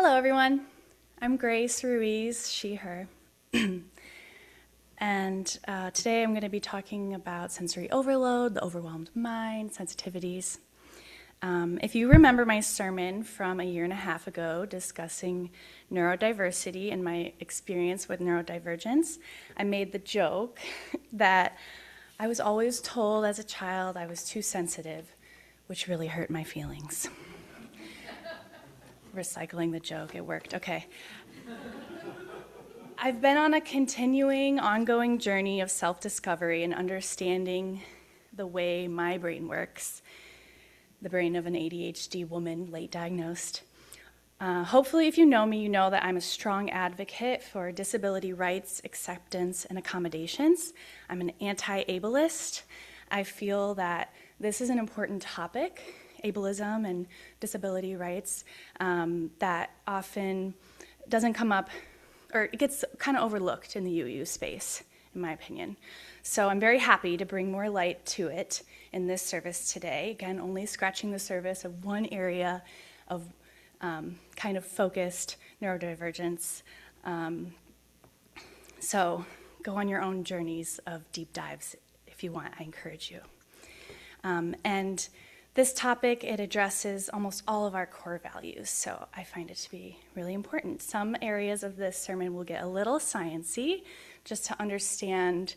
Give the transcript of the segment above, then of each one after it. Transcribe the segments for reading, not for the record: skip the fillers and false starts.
Hello, everyone. I'm Grace Ruiz, she, her. And today I'm going to be talking about sensory overload, the overwhelmed mind, sensitivities. If you remember my sermon from a year and a half ago discussing neurodiversity and my experience with neurodivergence, I made the joke that I was always told as a child I was too sensitive, which really hurt my feelings. Recycling the joke, it worked, okay. I've been on a continuing, ongoing journey of self-discovery and understanding the way my brain works, the brain of an ADHD woman, late diagnosed. Hopefully, if you know me, you know that I'm a strong advocate for disability rights, acceptance, and accommodations. I'm an anti-ableist. I feel that this is an important topic, ableism and disability rights, that often doesn't come up, or it gets kind of overlooked in the UU space, in my opinion. So I'm very happy to bring more light to it in this service today. Again, only scratching the surface of one area of kind of focused neurodivergence. So go on your own journeys of deep dives if you want, I encourage you. And this topic, it addresses almost all of our core values, so I find it to be really important. Some areas of this sermon will get a little sciencey, just to understand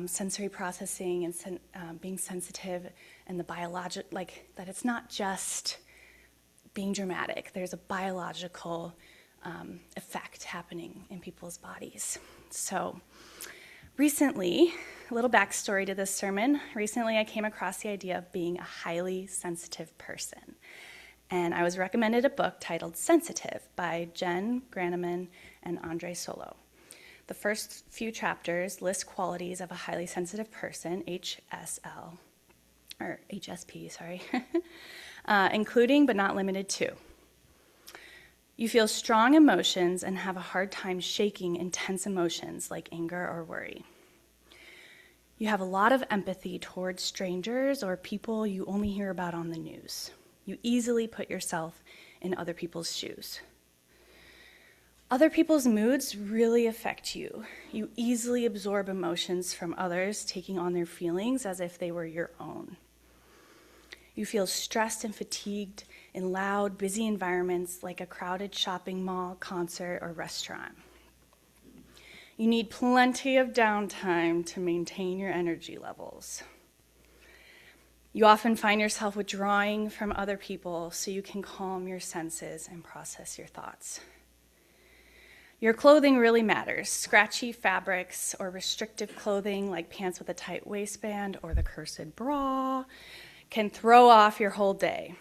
sensory processing and being sensitive and the biologic, like that it's not just being dramatic. There's a biological effect happening in people's bodies. So recently, a little backstory to this sermon. Recently, I came across the idea of being a highly sensitive person. And I was recommended a book titled Sensitive by Jen Graneman and Andre Solo. The first few chapters list qualities of a highly sensitive person, HSP, including but not limited to. You feel strong emotions and have a hard time shaking intense emotions like anger or worry. You have a lot of empathy towards strangers or people you only hear about on the news. You easily put yourself in other people's shoes. Other people's moods really affect you. You easily absorb emotions from others, taking on their feelings as if they were your own. You feel stressed and fatigued in loud, busy environments like a crowded shopping mall, concert, or restaurant. You need plenty of downtime to maintain your energy levels. You often find yourself withdrawing from other people so you can calm your senses and process your thoughts. Your clothing really matters. Scratchy fabrics or restrictive clothing like pants with a tight waistband or the cursed bra can throw off your whole day.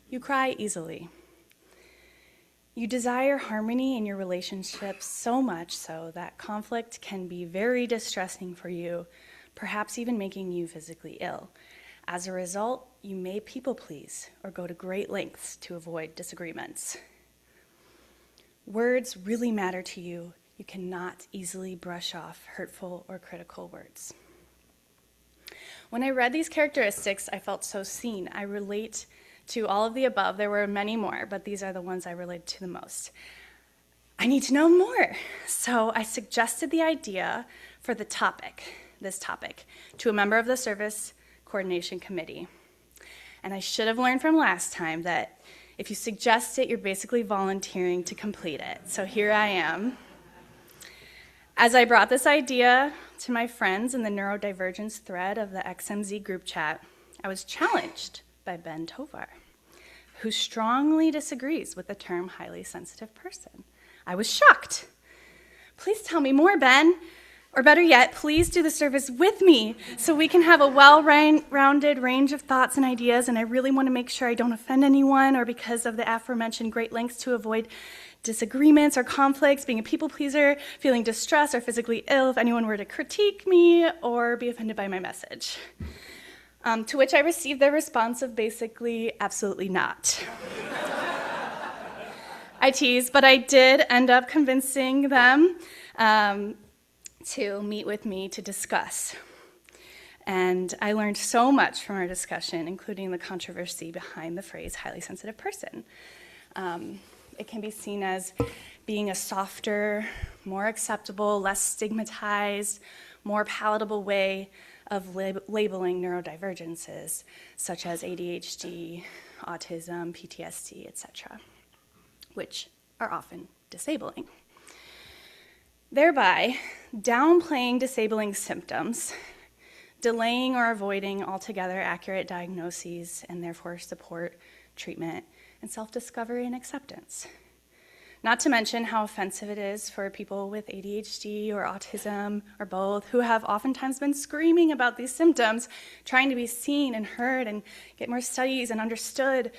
You cry easily. You desire harmony in your relationships so much so that conflict can be very distressing for you, perhaps even making you physically ill. As a result, you may people please or go to great lengths to avoid disagreements. Words really matter to you. You cannot easily brush off hurtful or critical words. When I read these characteristics, I felt so seen. I relate to all of the above. There were many more, but these are the ones I relate to the most. I need to know more. So I suggested the idea for this topic, to a member of the service coordination committee. And I should have learned from last time that if you suggest it, you're basically volunteering to complete it. So here I am. As I brought this idea to my friends in the neurodivergence thread of the XMZ group chat, I was challenged by Ben Tovar, who strongly disagrees with the term highly sensitive person. I was shocked. Please tell me more, Ben. Or better yet, please do the service with me so we can have a well-rounded range of thoughts and ideas, and I really want to make sure I don't offend anyone or because of the aforementioned great lengths to avoid disagreements or conflicts, being a people pleaser, feeling distressed or physically ill if anyone were to critique me or be offended by my message. To which I received the response of basically, absolutely not. I tease, but I did end up convincing them to meet with me to discuss. And I learned so much from our discussion, including the controversy behind the phrase highly sensitive person. It can be seen as being a softer, more acceptable, less stigmatized, more palatable way of labeling neurodivergences, such as ADHD, autism, PTSD, etc., which are often disabling. Thereby, downplaying disabling symptoms, delaying or avoiding altogether accurate diagnoses, and therefore support, treatment, and self-discovery and acceptance. Not to mention how offensive it is for people with ADHD or autism or both, who have oftentimes been screaming about these symptoms, trying to be seen and heard and get more studies and understood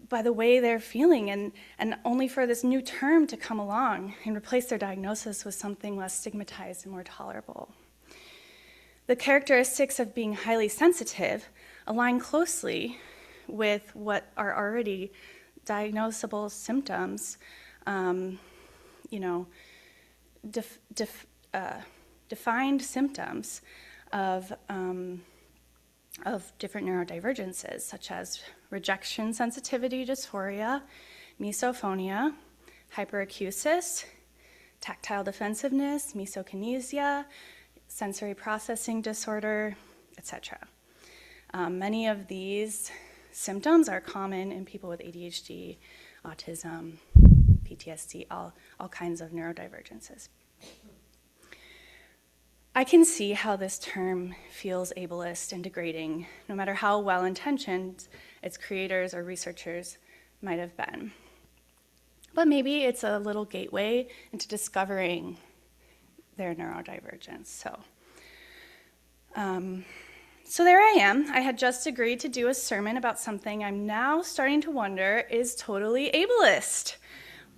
by the way they're feeling, and only for this new term to come along and replace their diagnosis with something less stigmatized and more tolerable. The characteristics of being highly sensitive align closely with what are already diagnosable symptoms, defined symptoms of different neurodivergences, such as rejection sensitivity dysphoria, misophonia, hyperacusis, tactile defensiveness, misokinesia, sensory processing disorder, etc. Many of these symptoms are common in people with ADHD, autism, PTSD, all kinds of neurodivergences. I can see how this term feels ableist and degrading, no matter how well-intentioned its creators or researchers might have been. But maybe it's a little gateway into discovering their neurodivergence. So there I am. I had just agreed to do a sermon about something I'm now starting to wonder is totally ableist,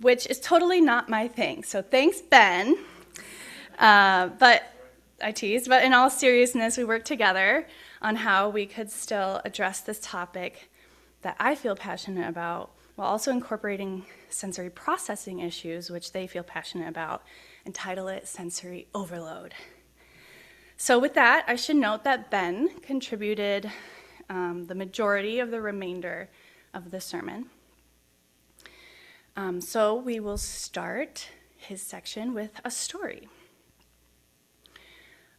which is totally not my thing. So thanks, Ben. But I teased, but in all seriousness, we worked together on how we could still address this topic that I feel passionate about, while also incorporating sensory processing issues, which they feel passionate about, and title it Sensory Overload. So with that, I should note that Ben contributed the majority of the remainder of the sermon. So we will start his section with a story.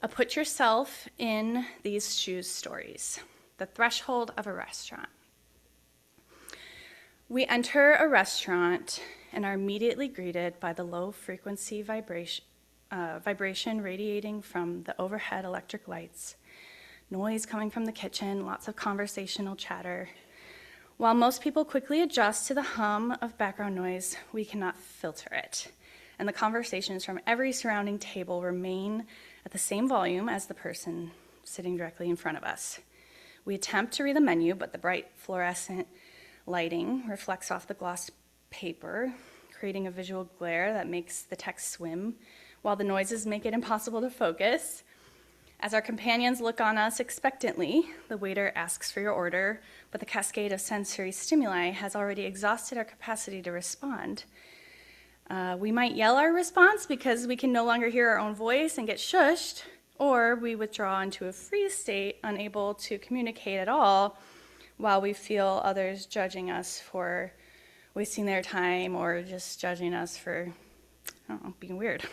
A put yourself in these shoes stories, the threshold of a restaurant. We enter a restaurant and are immediately greeted by the low-frequency vibration radiating from the overhead electric lights, noise coming from the kitchen, lots of conversational chatter. While most people quickly adjust to the hum of background noise, we cannot filter it, and the conversations from every surrounding table remain at the same volume as the person sitting directly in front of us. We attempt to read the menu, but the bright fluorescent lighting reflects off the glossed paper, creating a visual glare that makes the text swim, while the noises make it impossible to focus. As our companions look on us expectantly, the waiter asks for your order, but the cascade of sensory stimuli has already exhausted our capacity to respond. We might yell our response because we can no longer hear our own voice and get shushed, or we withdraw into a freeze state, unable to communicate at all, while we feel others judging us for wasting their time or just judging us for, being weird.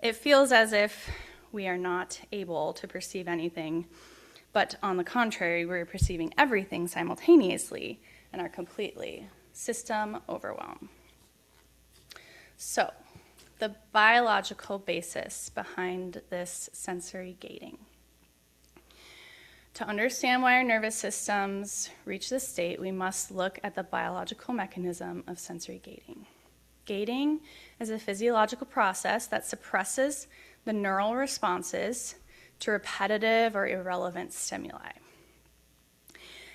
It feels as if we are not able to perceive anything, but on the contrary, we're perceiving everything simultaneously and are completely system overwhelmed. So, the biological basis behind this sensory gating. To understand why our nervous systems reach this state, we must look at the biological mechanism of sensory gating. Gating is a physiological process that suppresses the neural responses to repetitive or irrelevant stimuli.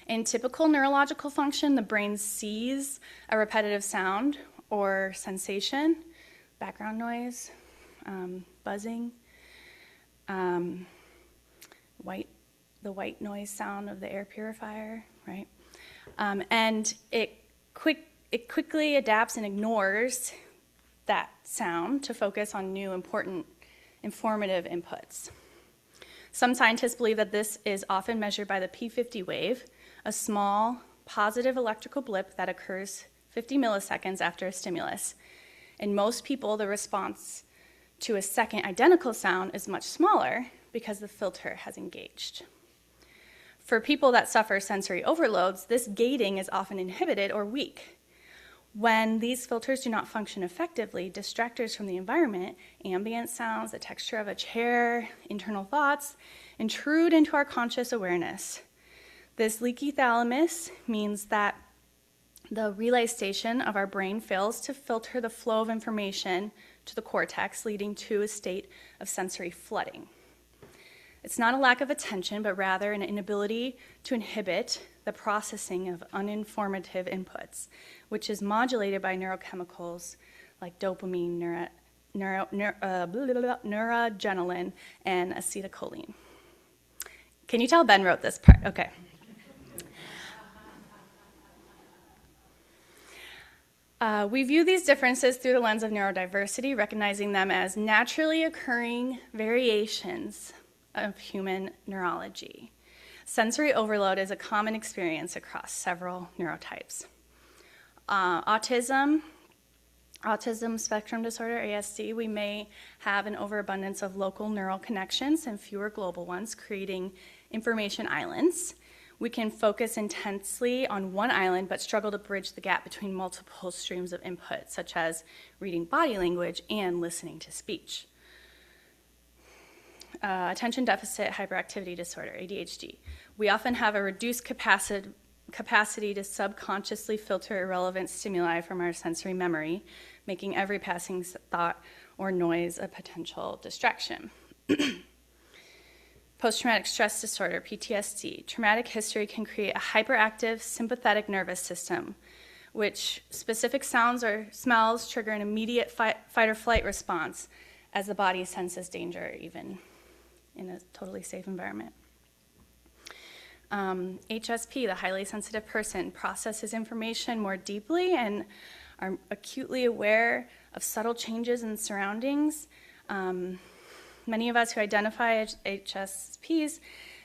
In typical neurological function, the brain sees a repetitive sound or sensation, background noise, buzzing, the white noise sound of the air purifier, right? And it quickly adapts and ignores that sound to focus on new, important, informative inputs. Some scientists believe that this is often measured by the P50 wave, a small, positive electrical blip that occurs 50 milliseconds after a stimulus. In most people, the response to a second identical sound is much smaller because the filter has engaged. For people that suffer sensory overloads, this gating is often inhibited or weak. When these filters do not function effectively, distractors from the environment, ambient sounds, the texture of a chair, internal thoughts, intrude into our conscious awareness. This leaky thalamus means that the relay station of our brain fails to filter the flow of information to the cortex, leading to a state of sensory flooding. It's not a lack of attention, but rather an inability to inhibit the processing of uninformative inputs, which is modulated by neurochemicals like dopamine, noradrenaline, and acetylcholine. Can you tell Ben wrote this part? Okay. We view these differences through the lens of neurodiversity, recognizing them as naturally occurring variations of human neurology. Sensory overload is a common experience across several neurotypes. Autism spectrum disorder, ASD, we may have an overabundance of local neural connections and fewer global ones, creating information islands. We can focus intensely on one island but struggle to bridge the gap between multiple streams of input, such as reading body language and listening to speech. Attention deficit hyperactivity disorder, ADHD. We often have a reduced capacity to subconsciously filter irrelevant stimuli from our sensory memory, making every passing thought or noise a potential distraction. Post-traumatic stress disorder, PTSD. Traumatic history can create a hyperactive sympathetic nervous system, which specific sounds or smells trigger an immediate fight or flight response as the body senses danger, even in a totally safe environment. HSP, the highly sensitive person, processes information more deeply and are acutely aware of subtle changes in surroundings. Many of us who identify as HSPs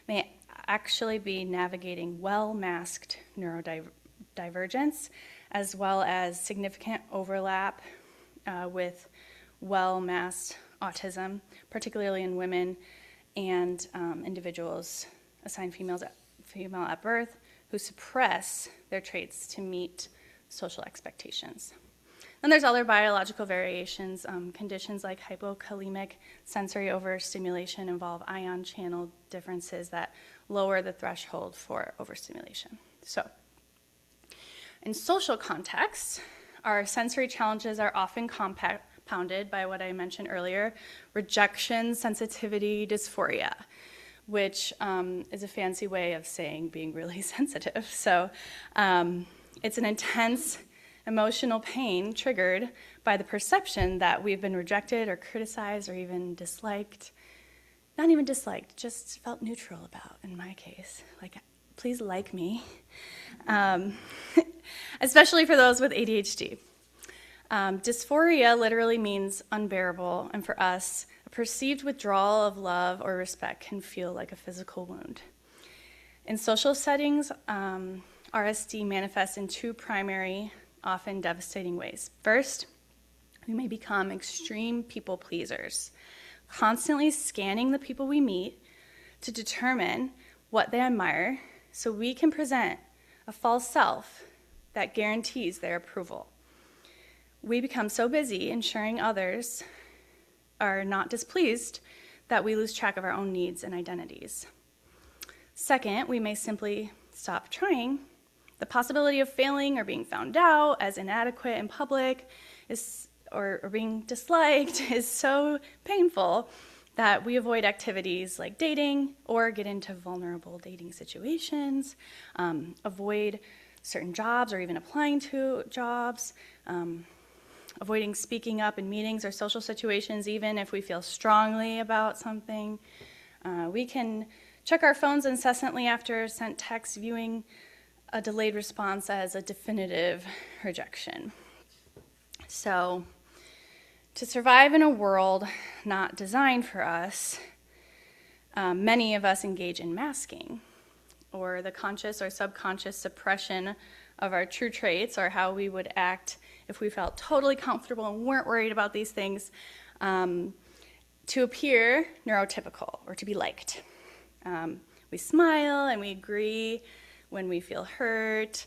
may actually be navigating well-masked neurodivergence, as well as significant overlap with well-masked autism, particularly in women and individuals assigned female at birth who suppress their traits to meet social expectations. And there's other biological variations. Conditions like hypokalemic sensory overstimulation involve ion channel differences that lower the threshold for overstimulation. So, in social contexts, our sensory challenges are often compounded by what I mentioned earlier, rejection, sensitivity, dysphoria, which is a fancy way of saying being really sensitive. So it's an intense emotional pain triggered by the perception that we've been rejected or criticized or even disliked. Not even disliked, just felt neutral about, in my case. Like, please like me. Especially for those with ADHD. Dysphoria literally means unbearable, and for us, a perceived withdrawal of love or respect can feel like a physical wound. In social settings, RSD manifests in two primary, often devastating ways. First, we may become extreme people pleasers, constantly scanning the people we meet to determine what they admire so we can present a false self that guarantees their approval. We become so busy ensuring others are not displeased that we lose track of our own needs and identities. Second, we may simply stop trying. The possibility of failing or being found out as inadequate in public or being disliked is so painful that we avoid activities like dating or get into vulnerable dating situations, avoid certain jobs or even applying to jobs, avoiding speaking up in meetings or social situations even if we feel strongly about something. We can check our phones incessantly after sent text, viewing a delayed response as a definitive rejection. So, to survive in a world not designed for us, many of us engage in masking, or the conscious or subconscious suppression of our true traits, or how we would act if we felt totally comfortable and weren't worried about these things, to appear neurotypical or to be liked. We smile and we agree when we feel hurt.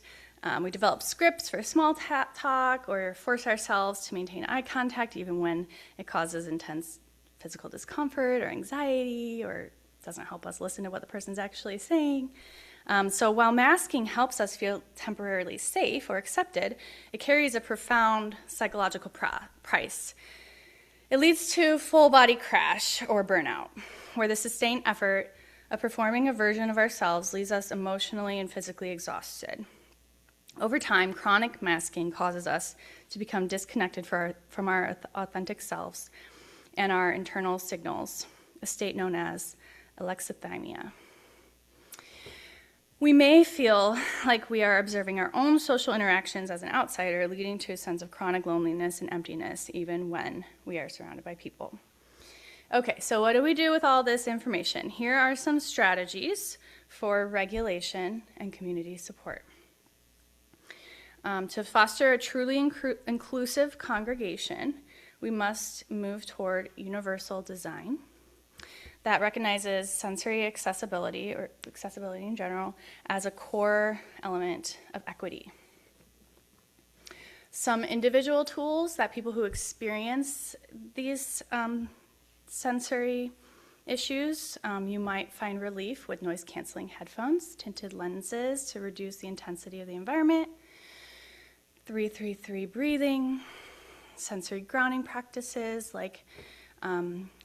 We develop scripts for small talk or force ourselves to maintain eye contact even when it causes intense physical discomfort or anxiety or doesn't help us listen to what the person's actually saying. So while masking helps us feel temporarily safe or accepted, it carries a profound psychological price. It leads to full body crash or burnout, where the sustained effort of performing a version of ourselves leaves us emotionally and physically exhausted. Over time, chronic masking causes us to become disconnected from our authentic selves and our internal signals, a state known as alexithymia. We may feel like we are observing our own social interactions as an outsider, leading to a sense of chronic loneliness and emptiness, even when we are surrounded by people. Okay, so what do we do with all this information? Here are some strategies for regulation and community support. To foster a truly inclusive congregation, we must move toward universal design that recognizes sensory accessibility, or accessibility in general, as a core element of equity. Some individual tools that people who experience these sensory issues, you might find relief with noise-canceling headphones, tinted lenses to reduce the intensity of the environment, 3-3-3 breathing, sensory grounding practices like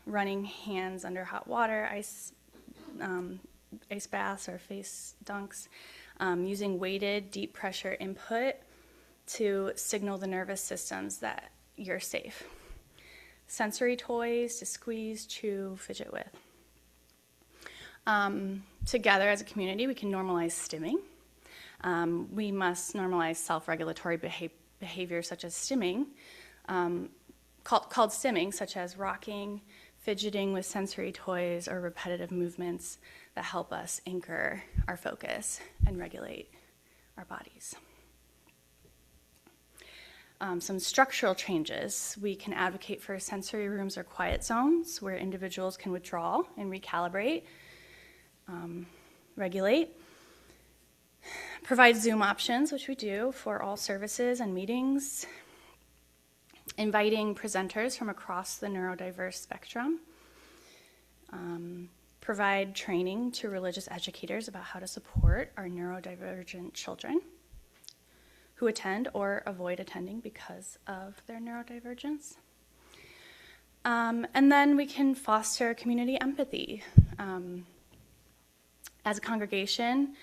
running hands under hot water, ice baths or face dunks, using weighted deep pressure input to signal the nervous systems that you're safe. Sensory toys to squeeze, chew, fidget with. Together as a community, we can normalize stimming. We must normalize self-regulatory behavior such as stimming, called stimming, such as rocking, fidgeting with sensory toys, or repetitive movements that help us anchor our focus and regulate our bodies. Some structural changes. We can advocate for sensory rooms or quiet zones where individuals can withdraw and recalibrate, regulate. Provide Zoom options, which we do for all services and meetings. Inviting presenters from across the neurodiverse spectrum. Provide training to religious educators about how to support our neurodivergent children who attend or avoid attending because of their neurodivergence. And then we can foster community empathy. As a congregation,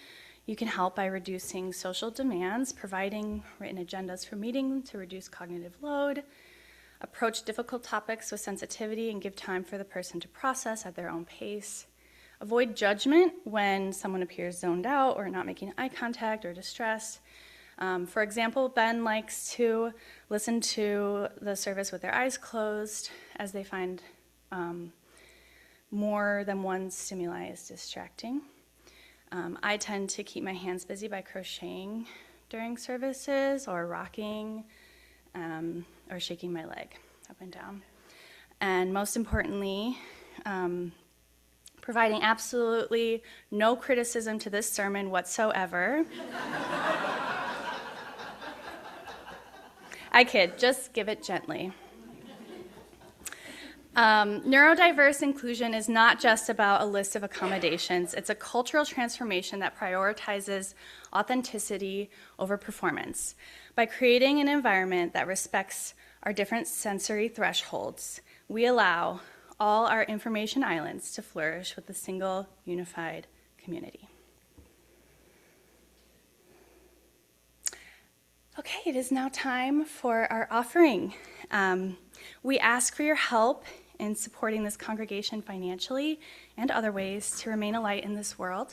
you can help by reducing social demands, providing written agendas for meetings to reduce cognitive load, approach difficult topics with sensitivity and give time for the person to process at their own pace, avoid judgment when someone appears zoned out or not making eye contact or distressed. For example, Ben likes to listen to the service with their eyes closed as they find more than one stimuli is distracting. I tend to keep my hands busy by crocheting during services or rocking or shaking my leg up and down. And most importantly, providing absolutely no criticism to this sermon whatsoever. I kid, just give it gently. Neurodiverse inclusion is not just about a list of accommodations. It's a cultural transformation that prioritizes authenticity over performance. By creating an environment that respects our different sensory thresholds, we allow all our information islands to flourish with a single unified community. Okay, it is now time for our offering. We ask for your help in supporting this congregation financially and other ways to remain a light in this world.